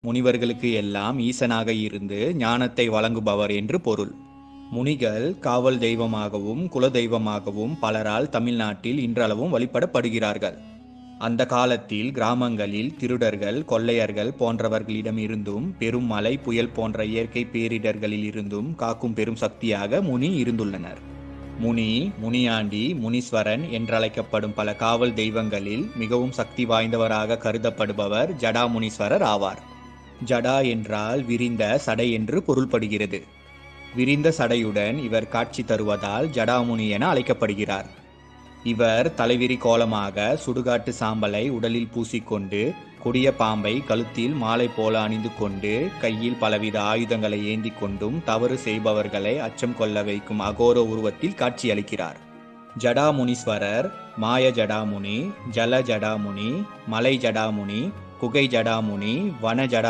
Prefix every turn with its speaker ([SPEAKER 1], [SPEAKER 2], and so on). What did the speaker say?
[SPEAKER 1] முனிவர்களுக்கு எல்லாம் ஈசனாக இருந்து ஞானத்தை வழங்குபவர் என்று பொருள். முனிகள் காவல் தெய்வமாகவும் குல தெய்வமாகவும் பலரால் தமிழ்நாட்டில் இன்றளவும் வழிபடப்படுகிறார்கள். அந்த காலத்தில் கிராமங்களில் திருடர்கள், கொள்ளையர்கள் போன்றவர்களிடம் இருந்தும் பெரும் மழை, புயல் போன்ற இயற்கை பேரிடர்களில் இருந்தும் காக்கும் பெரும் சக்தியாக முனி இருந்துள்ளனர். முனி, முனியாண்டி, முனீஸ்வரன் என்றழைக்கப்படும் பல காவல் தெய்வங்களில் மிகவும் சக்தி வாய்ந்தவராக கருதப்படுபவர் ஜடாமுனீஸ்வரர் ஆவார். ஜடா என்றால் விரிந்த சடை என்று பொருள்படுகிறது. விரிந்த சடையுடன் இவர் காட்சி தருவதால் ஜடாமுனி என அழைக்கப்படுகிறார். இவர் தலைவிரி கோலமாக சுடுகாட்டு சாம்பலை உடலில் பூசிக்கொண்டு, கொடிய பாம்பை கழுத்தில் மாலை போல அணிந்து கொண்டு, கையில் பலவித ஆயுதங்களை ஏந்தி கொண்டும் தவறு செய்பவர்களை அச்சம் கொள்ள வைக்கும் அகோர உருவத்தில் காட்சியளிக்கிறார். ஜடாமுனீஸ்வரர் மாய ஜடாமுனி, ஜல ஜடாமுனி, மலை ஜடாமுனி, குகை ஜடாமுனி, வன ஜடா